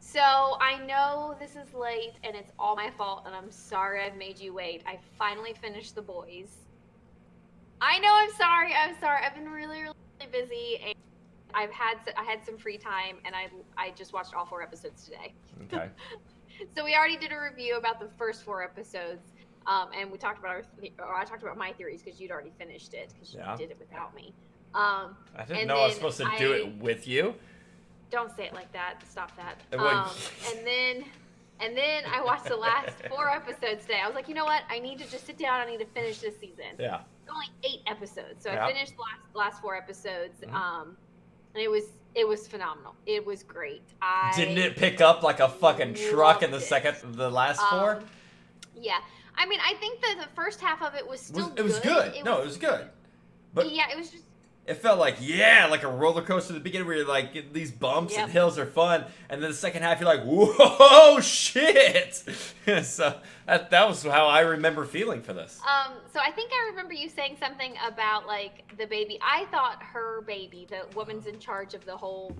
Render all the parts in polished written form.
So I know this is late and it's all my fault, and I'm sorry I've made you wait. I finally finished The Boys. I know I'm sorry. I'm sorry. I've been really, really busy, and I had some free time, and I just watched all 4 episodes today. Okay. So we already did a review about the first 4 episodes, and we talked about or I talked about my theories because you'd already finished it because you Yeah. did it without me. Um, I didn't and know I was then supposed to do I it with you. don't say it like that. Stop that. Well, And then I watched the last 4 episodes today. I was like, you know what? I need to just sit down. I need to finish this season. yeah. It's only 8 episodes, so I Yeah. finished the last 4 episodes. Mhm. And it was phenomenal. It was great. Didn't I it pick up like a fucking truck in loved the last four? yeah. I mean, I think that the first half of it was still It was good. It was good. But yeah, it was just it felt like like a roller coaster at the beginning where you're like these bumps and hills are fun, and then the second half you're like, whoa, shit. So that was how I remember feeling for this. So I think I remember you saying something about like the baby. I thought her baby, the woman's in charge of the whole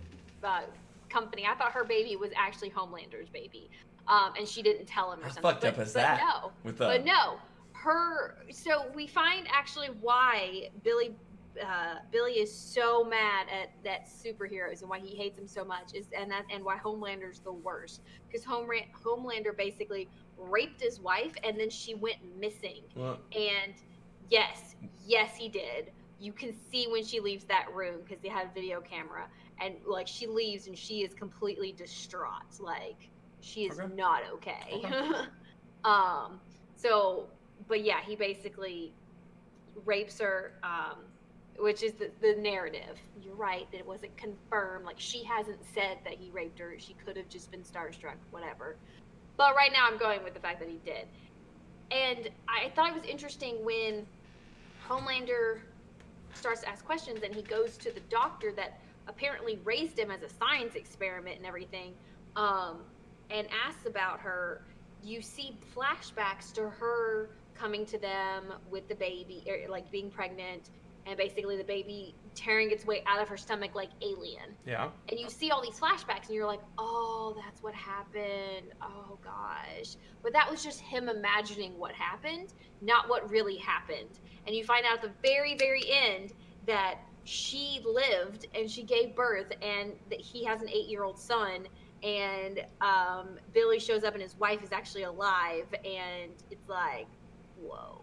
company, I thought her baby was actually Homelander's baby, and she didn't tell him or How something. fucked up is that? No, With but no, her. So we find actually why Billy is so mad at that superheroes and why he hates them so much and why Homelander's the worst, because Homelander basically raped his wife and then she went missing. Well, And yes he did. You can see when she leaves that room because they had a video camera, and like she leaves and she is completely distraught, like she is not okay. um so but yeah, he basically rapes her, which is the narrative. You're right that it wasn't confirmed. Like she hasn't said that he raped her. She could have just been starstruck, whatever. But right now I'm going with the fact that he did. And I thought it was interesting when Homelander starts to ask questions and he goes to the doctor that apparently raised him as a science experiment and everything, and asks about her. You see flashbacks to her coming to them with the baby, like being pregnant, and basically the baby tearing its way out of her stomach like Alien. yeah. And you see all these flashbacks and you're like, oh, that's what happened. Oh gosh. But that was just him imagining what happened, not what really happened. And you find out at the very, very end that she lived and she gave birth and that he has an 8-year-old son, and Billy shows up and his wife is actually alive, and it's like, whoa.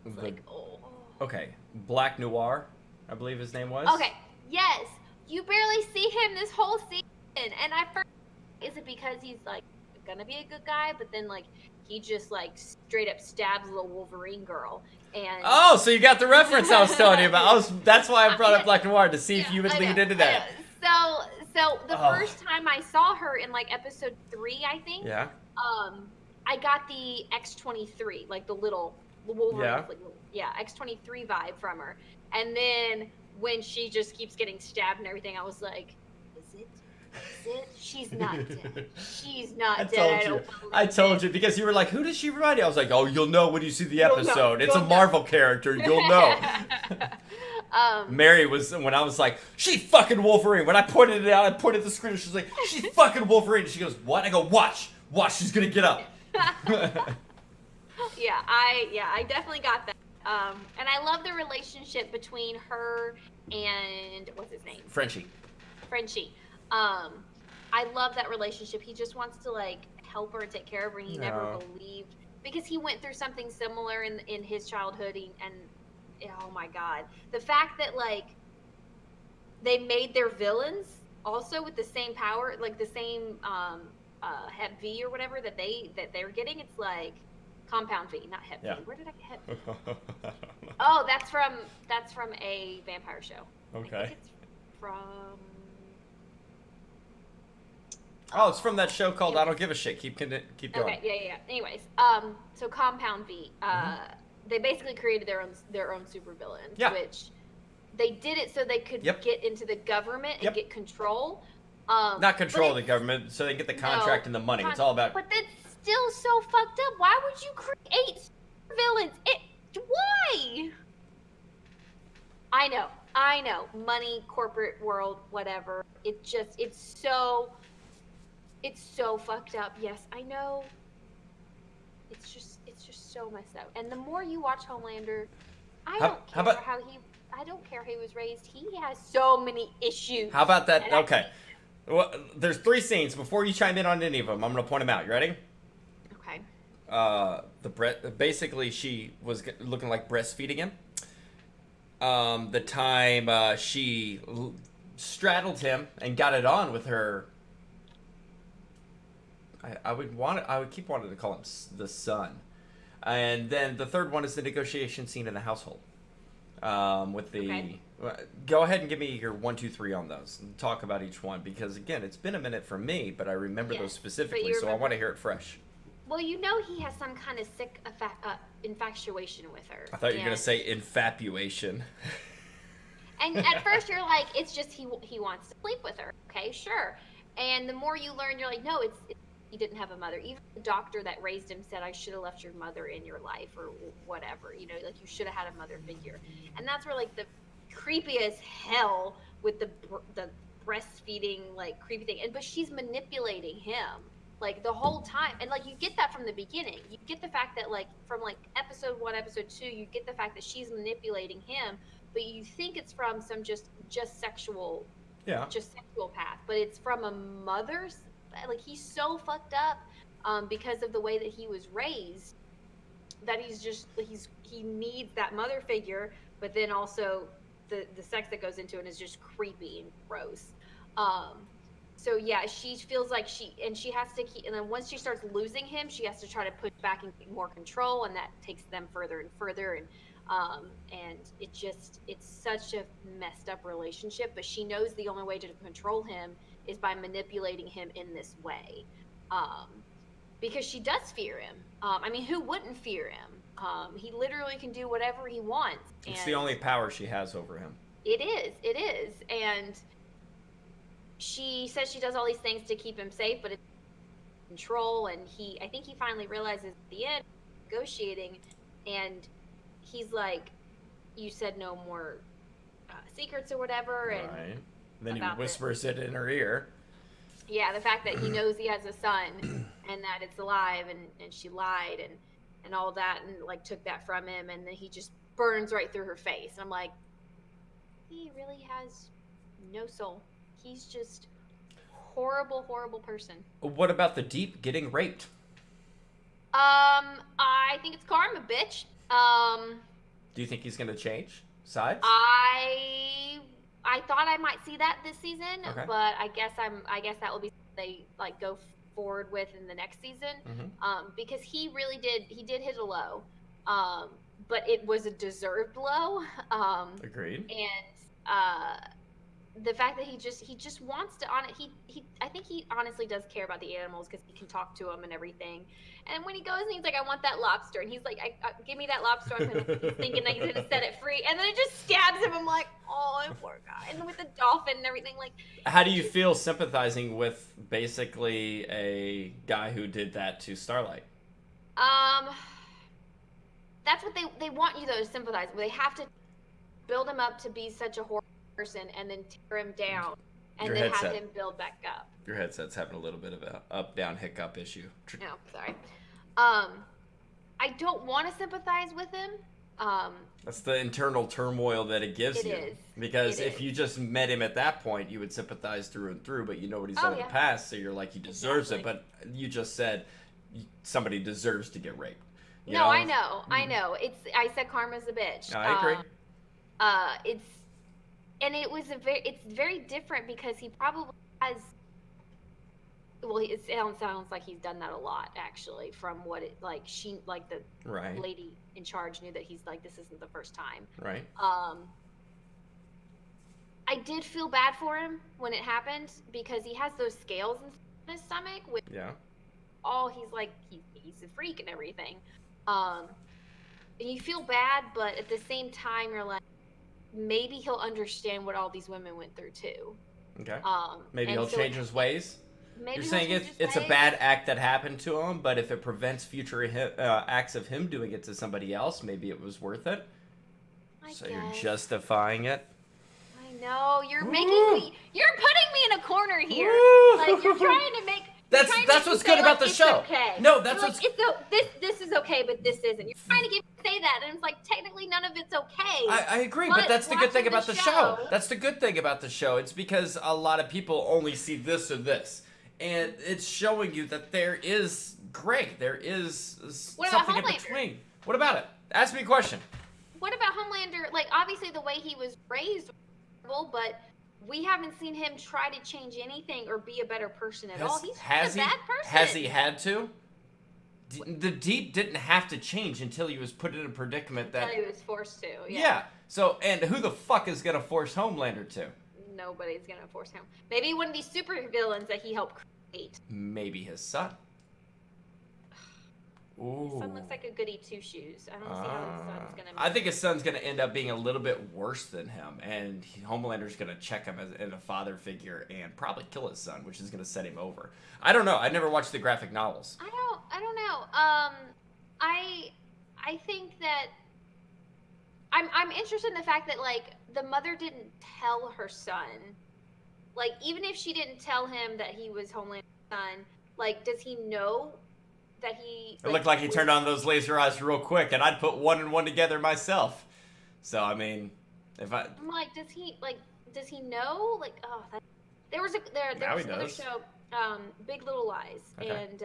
It's like, oh. Okay, Black Noir, I believe his name was. Okay, yes, you barely see him this whole season, and I first, is it because he's like gonna be a good guy, but then like he just like straight up stabs the Wolverine girl, and Oh, so you got the reference I was telling you about. That's why I brought up Black Noir, to see if you would lead into that. So the first time I saw her in like episode 3, I think. Yeah. I got the X-23, like the little Wolverine, Yeah. X-23 vibe from her. And then when she just keeps getting stabbed and everything, I was like, is it? She's not dead. She's not dead. I told you because you were like, who does she remind you? I was like, oh, you'll know when you see the episode. It's a Marvel character. You'll know. Mary was, when I was like, she fucking Wolverine. When I pointed it out, I pointed at the screen, and she was like, she's fucking Wolverine. And she goes, what? I go, watch, she's gonna get up. I definitely got that. And I love the relationship between her and what's his name? Frenchie. I love that relationship. He just wants to like help her and take care of her, and he never believed, because he went through something similar in his childhood, and oh my god, the fact that like they made their villains also with the same power, like the same Hep V or whatever that they're getting. It's like Compound V, not Hep V. Where did I get Hep V? Oh, that's from a vampire show. Okay. I think it's from. Oh, it's from that show called I Don't Give a Shit. Keep going. Okay, yeah. Anyways, so Compound V, they basically created their own supervillains, which they did it so they could get into the government and get control. Not control the government, so they get the contract and the money. It's all about. But that's still so fucked up. Why would you create supervillains? Why? I know. Money, corporate world, whatever. It's so It's so fucked up. Yes, I know. It's just so messed up. And the more you watch Homelander, I don't care I don't care how he was raised. He has so many issues. How about that? Okay. Well, there's 3 scenes. Before you chime in on any of them, I'm going to point them out. You ready? Okay. Basically, she was looking like breastfeeding him. The time she straddled him and got it on with her. I would keep wanting to call him the son. And then the third one is the negotiation scene in the household. With the Okay. Go ahead and give me your 1, 2, 3 on those and talk about each one, because again, it's been a minute for me, but I remember those specifically, so I want to hear it fresh. Well, you know he has some kind of sick infatuation with her. I thought you were gonna say infatuation. And at first you're like, it's just he wants to sleep with her. Okay, sure. And the more you learn, you're like, no, it's he didn't have a mother. Even the doctor that raised him said, I should have left your mother in your life or whatever. You know, like you should have had a mother figure. And that's where like the creepy as hell with the breastfeeding like creepy thing. But she's manipulating him like the whole time. And like you get that from the beginning. You get the fact that like from like episode 1, episode 2, you get the fact that she's manipulating him, but you think it's from some just sexual path, but it's from a mother's. Like he's so fucked up because of the way that he was raised that he needs that mother figure, but then also the sex that goes into it is just creepy and gross. So yeah, she feels like she has to keep, and then once she starts losing him, she has to try to push back and get more control, and that takes them further and further, and it's such a messed up relationship. But she knows the only way to control him is by manipulating him in this way, because she does fear him. I mean, who wouldn't fear him? He literally can do whatever he wants. It's the only power she has over him. It is, and she says she does all these things to keep him safe, but it's control. And I think he finally realizes at the end, negotiating, and he's like, "You said no more secrets or whatever," and right. Then he whispers it in her ear. Yeah, the fact that he knows he has a son and that it's alive, and she lied and all that, and like took that from him, and then he just burns right through her face. And I'm like, he really has no soul. He's just horrible, horrible person. What about the Deep getting raped? I think it's karma, bitch. Do you think he's gonna change sides? I thought I might see that this season, okay. But I guess that will be they like go forward with in the next season. Mm-hmm. Because he did hit a low, but it was a deserved low. Agreed. And the fact that he just wants to I think he honestly does care about the animals because he can talk to them and everything. And when he goes and he's like, I want that lobster, and he's like, give me that lobster. I'm thinking that he's gonna set it free, and then it just stabs him. I'm like, oh, poor guy. And with the dolphin and everything, like. How do you feel sympathizing with basically a guy who did that to Starlight? That's what they want you though to sympathize with. They have to build him up to be such a horrible person and then tear him down and then have him build back up. Your headset's having a little bit of a up-down hiccup issue. No, sorry. I don't want to sympathize with him. That's the internal turmoil that it gives you. Is. Because if you just met him at that point, you would sympathize through and through, but you know what he's done in the past, so you're like, he deserves it. But you just said somebody deserves to get raped. You know? I know. I said karma's a bitch. I agree. It's very different because he probably has. Well, it sounds like he's done that a lot, actually. From what the lady in charge knew that he's like, this isn't the first time. Right. I did feel bad for him when it happened because he has those scales in his stomach. He's like he's a freak and everything. And you feel bad, but at the same time, you're like, maybe he'll understand what all these women went through too. Okay. Maybe he'll change his ways. Maybe you're saying it's a bad act that happened to him, but if it prevents future acts of him doing it to somebody else, maybe it was worth it. I guess. You're justifying it. I know you're putting me in a corner here. Like you're That's what's good about the show. Okay. No, that's what's this is okay, but this isn't. You're trying to get me to say that, and it's like technically none of it's okay. I agree, but that's the good thing about the show. That's the good thing about the show. It's because a lot of people only see this or this, and it's showing you that there is gray. There is something in between. What about it? Ask me a question. What about Homelander? Like, obviously the way he was raised was horrible, but we haven't seen him try to change anything or be a better person at all. He's a bad person. Has he had to? The Deep didn't have to change until he was put in a predicament that... Until he was forced to, yeah. So, and who the fuck is going to force Homelander to? Nobody's going to force him. Maybe one of these super villains that he helped create. Maybe his son. Ooh. His son looks like a goody two-shoes. I don't see how his son's going to... I think his son's going to end up being a little bit worse than him, and Homelander's going to check him as a father figure and probably kill his son, which is going to set him over. I don't know. I never watched the graphic novels. I don't know. I think that I'm interested in the fact that, like, the mother didn't tell her son. Like, even if she didn't tell him that he was Homelander's son, like, does he know that he... It looked like he turned on those laser eyes real quick, and I'd put one and one together myself. So, I mean, if I... I'm like, does he know? Like, oh, there was another show, Big Little Lies, okay. And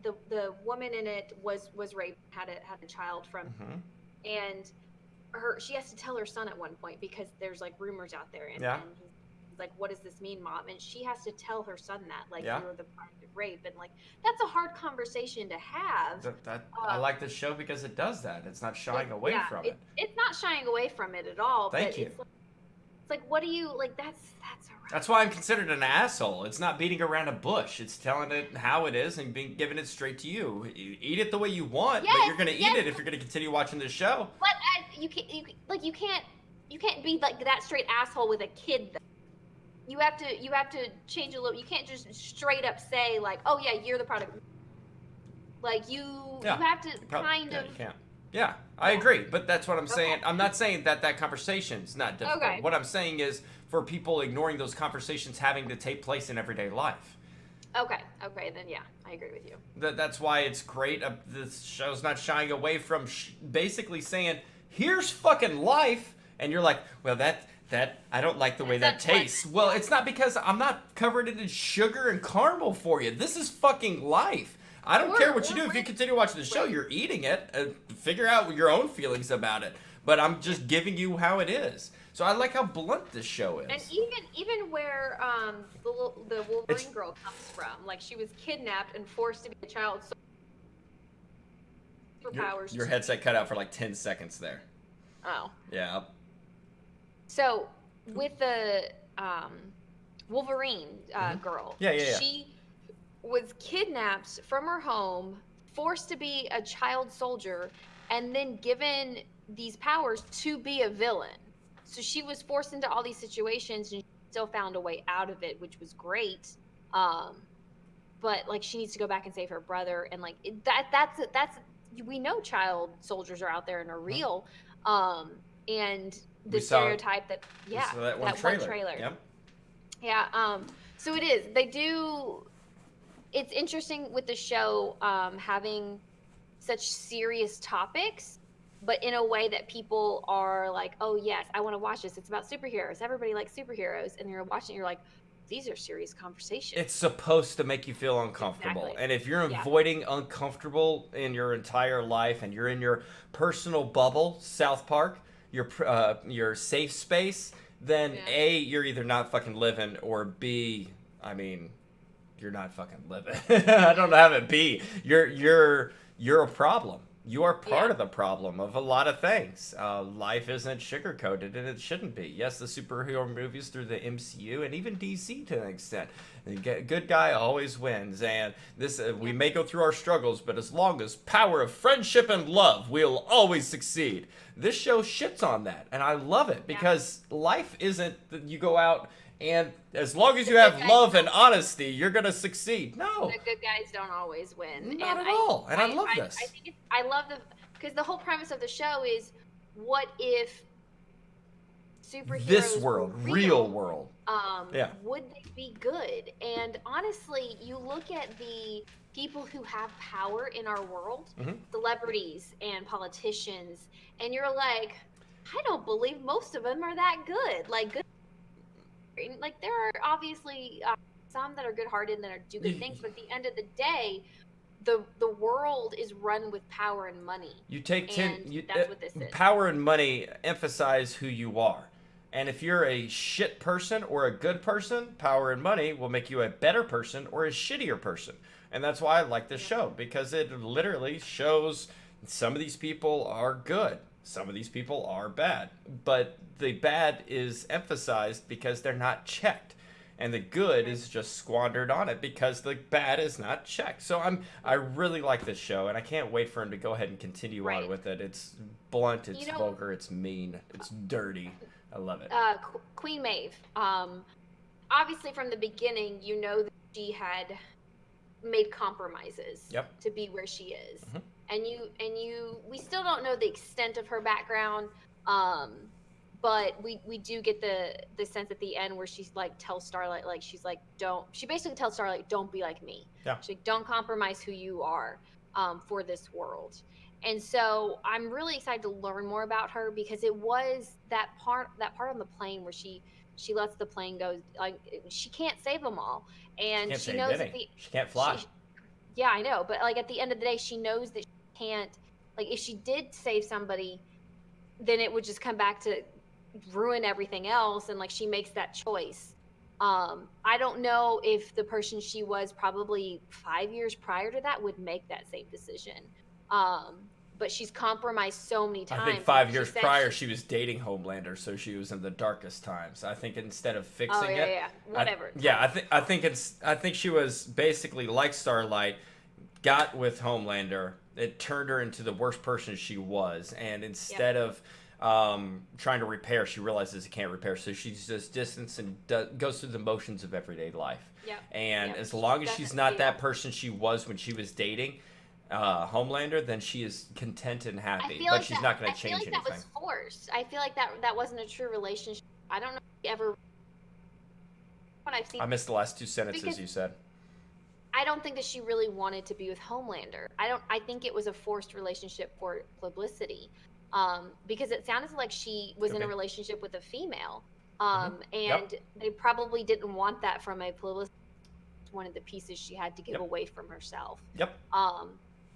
the woman in it was raped, had a child from, and she has to tell her son at one point because there's like rumors out there, and he's like, what does this mean, Mom? And she has to tell her son that, like, you were the product of rape, and like that's a hard conversation to have. I like this show because it does that. It's not shying away from it. It's not shying away from it at all. Thank you. It's like, what do you like? That's That's why I'm considered an asshole. It's not beating around a bush. It's telling it how it is and giving it straight to you. You eat it the way you want, but you're gonna eat it if you're gonna continue watching this show. But you can't be like that straight asshole with a kid. Though. You have to change a little. You can't just straight up say like, oh yeah, you're the product. Like you have to kind of. You can't. Yeah, I agree, but that's what I'm saying. I'm not saying that conversation's not difficult. Okay. What I'm saying is for people ignoring those conversations having to take place in everyday life. Okay, then yeah, I agree with you. That's why it's great. This show's not shying away from basically saying, here's fucking life, and you're like, well, that I don't like the way that tastes. Well, it's not because I'm not covered in sugar and caramel for you. This is fucking life. I don't care what you do. If you continue watching the show, you're eating it. Figure out your own feelings about it. But I'm just giving you how it is. So I like how blunt this show is. And even where the Wolverine girl comes from, like she was kidnapped and forced to be a child. Superpowers. Your headset cut out for like 10 seconds there. Oh. Yeah. So with the Wolverine girl, she was kidnapped from her home, forced to be a child soldier, and then given these powers to be a villain. So she was forced into all these situations and still found a way out of it, which was great. But like she needs to go back and save her brother, and like that's we know child soldiers are out there and are real. And the stereotype that one trailer. Yep. Yeah. So it is. They do. It's interesting with the show having such serious topics, but in a way that people are like, oh, yes, I want to watch this. It's about superheroes. Everybody likes superheroes. And you're watching, you're like, these are serious conversations. It's supposed to make you feel uncomfortable. Exactly. And if you're avoiding uncomfortable in your entire life and you're in your personal bubble, South Park, your safe space, then A, you're either not fucking living, or B, I mean... you're not fucking living. I don't have it be. You're a problem. You are part of the problem of a lot of things. Life isn't sugar-coated, and it shouldn't be. Yes, the superhero movies through the MCU and even DC to an extent. The good guy always wins, and this we may go through our struggles, but as long as power of friendship and love, we'll always succeed. This show shits on that, and I love it because life isn't that you go out and as long as you have love and honesty, you're going to succeed. No. The good guys don't always win. Not at all. And I love this. I love because the whole premise of the show is what if superheroes this world, real world. Would they be good? And honestly, you look at the people who have power in our world, celebrities and politicians, and you're like, I don't believe most of them are that good. Like, there are obviously some that are good-hearted and that do good things, but at the end of the day, the world is run with power and money. You take that's what this is. Power and money emphasize who you are. And if you're a shit person or a good person, power and money will make you a better person or a shittier person. And that's why I like this show, because it literally shows some of these people are good. Some of these people are bad. But the bad is emphasized because they're not checked. And the good is just squandered on it because the bad is not checked. So I really like this show, and I can't wait for him to go ahead and continue on with it. It's blunt, it's vulgar, it's mean, it's dirty. I love it. Queen Maeve. Obviously, from the beginning, you know that she had made compromises to be where she is, and we still don't know the extent of her background. But we do get the sense at the end where she's like tells Starlight, like she basically tells Starlight, don't be like me. Yeah. She's like, don't compromise who you are for this world. And so I'm really excited to learn more about her, because it was that part on the plane where she lets the plane go. Like, she can't save them all, and she knows that she can't fly. Yeah, I know, but like at the end of the day, she knows that she can't. Like, if she did save somebody, then it would just come back to ruin everything else, and like she makes that choice. I don't know if the person she was probably 5 years prior to that would make that same decision. But she's compromised so many times. I think 5 years prior she was dating Homelander, so she was in the darkest times. I think instead of fixing whatever. I think she was basically like Starlight, got with Homelander. It turned her into the worst person she was, and instead of trying to repair, she realizes it can't repair, so she's just distanced and goes through the motions of everyday life. And as long as she's not that person she was when she was dating Homelander, then she is content and happy, but she's not going to change anything. I feel like that was forced. I feel like that wasn't a true relationship. I don't know if she ever. When I've seen, I missed the last two sentences you said. I don't think that she really wanted to be with Homelander. I think it was a forced relationship for publicity. Because it sounded like she was in a relationship with a female, and they probably didn't want that from a publicist. One of the pieces she had to give away from herself.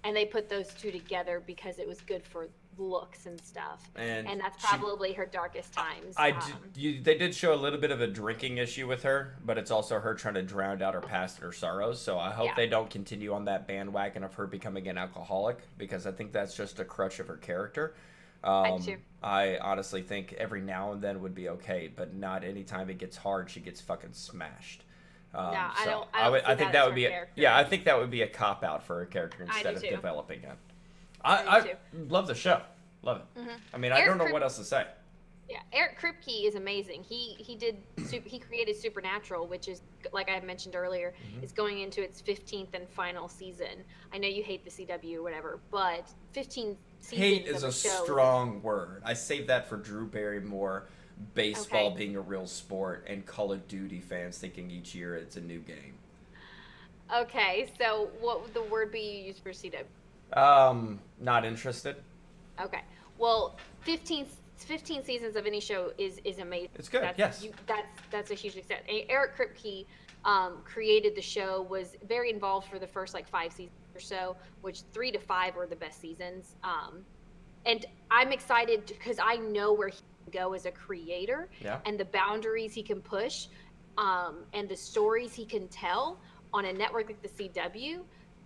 And they put those two together because it was good for looks and stuff. And that's probably her darkest times. They did show a little bit of a drinking issue with her, but it's also her trying to drown out her past and her sorrows. So I hope they don't continue on that bandwagon of her becoming an alcoholic, because I think that's just a crutch of her character. I honestly think every now and then would be okay, but not anytime it gets hard, she gets fucking smashed. I think that would be I think that would be a cop out for her character instead of developing it. I love the show. Love it. I mean, I don't know what else to say. Yeah, Eric Kripke is amazing. He created Supernatural, which is, like I mentioned earlier, is going into its 15th and final season. I know you hate the CW or whatever, but 15 seasons. Hate is a strong word. I save that for Drew Barrymore, baseball being a real sport, and Call of Duty fans thinking each year it's a new game. Okay, so what would the word be you use for CW? Not interested. Okay, well, 15 seasons of any show is amazing. It's good. That's a huge success. Eric Kripke created the show, was very involved for the first 5 seasons or so, which 3 to 5 were the best seasons. And I'm excited because I know where he can go as a creator, and the boundaries he can push, and the stories he can tell on a network like the CW.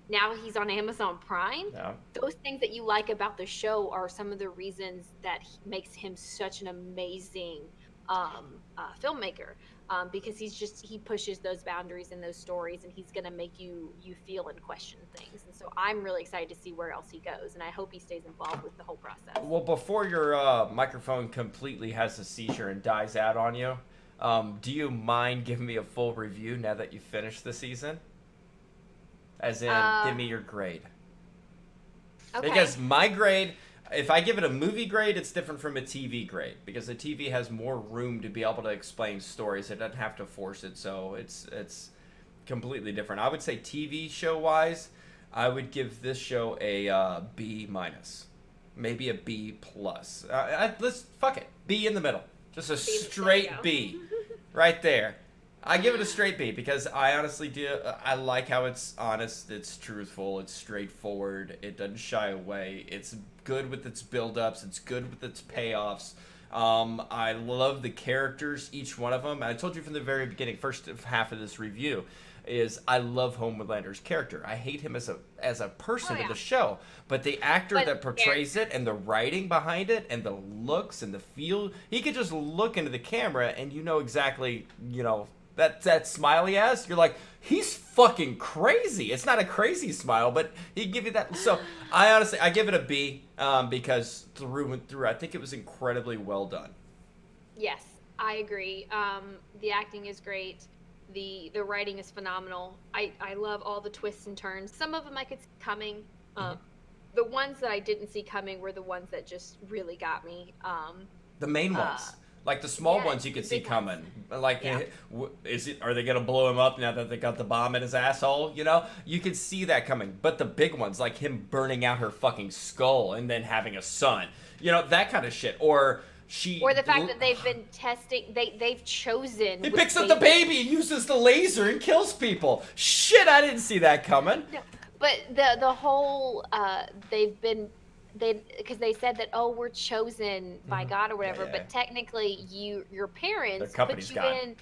Now he's on Amazon Prime. Yeah. Those things that you like about the show are some of the reasons that makes him such an amazing filmmaker, because he pushes those boundaries and those stories, and he's going to make you feel and question things. And so I'm really excited to see where else he goes, and I hope he stays involved with the whole process. Well, before your microphone completely has a seizure and dies out on you, do you mind giving me a full review now that you finished the season? As in, give me your grade. Okay. Because my grade, if I give it a movie grade, it's different from a TV grade because the TV has more room to be able to explain stories. It doesn't have to force it, so it's completely different. I would say TV show wise, I would give this show a B minus, maybe a B plus. Let's fuck it, B in the middle, just a straight B, right there. I give it a straight B because I honestly do. I like how it's honest, it's truthful, it's straightforward, it doesn't shy away. It's good with its build-ups, it's good with its payoffs. I love the characters, each one of them. I told you from the very beginning, first half of this review, is I love Homelander's character. I hate him as a person in the show, but the actor that portrays it and the writing behind it and the looks and the feel, he could just look into the camera and you know exactly, you know, that smile he has, you're like, he's fucking crazy. It's not a crazy smile, but he give you that. So I give it a B because through and through, I think it was incredibly well done. Yes, I agree. The acting is great. The writing is phenomenal. I love all the twists and turns. Some of them I could see coming. The ones that I didn't see coming were the ones that just really got me. The main ones. Like the small ones you could see coming. Like, are they going to blow him up now that they got the bomb in his asshole? You know, you could see that coming. But the big ones, like him burning out her fucking skull and then having a son, you know, that kind of shit. Or the fact that they've been testing, they've chosen. He picks up the baby, uses the laser, and kills people. Shit, I didn't see that coming. No, but the whole because they said that, oh, we're chosen by God or whatever, but technically your parents put you in.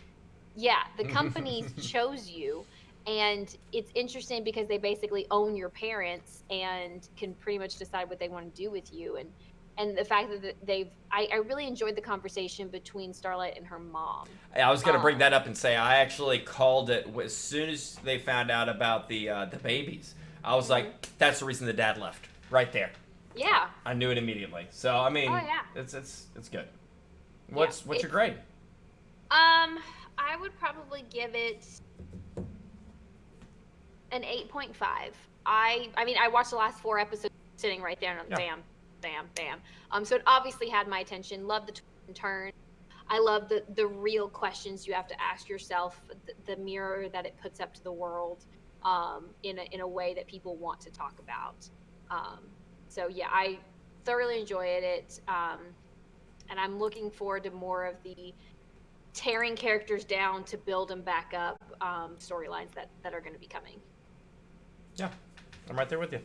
Yeah, the companies chose you, and it's interesting because they basically own your parents and can pretty much decide what they want to do with you. And the fact that I really enjoyed the conversation between Starlight and her mom. I was going to bring that up and say I actually called it as soon as they found out about the babies. I was like, that's the reason the dad left, right there. Yeah. I knew it immediately. So I mean, it's good. What's your grade? I would probably give it an 8.5. I mean, I watched the last 4 episodes sitting right there and bam. So it obviously had my attention. Love the twist and turn. I love the real questions you have to ask yourself, the mirror that it puts up to the world, in a way that people want to talk about. So yeah, I thoroughly enjoyed it, and I'm looking forward to more of the tearing characters down to build them back up storylines that are going to be coming. Yeah, I'm right there with you.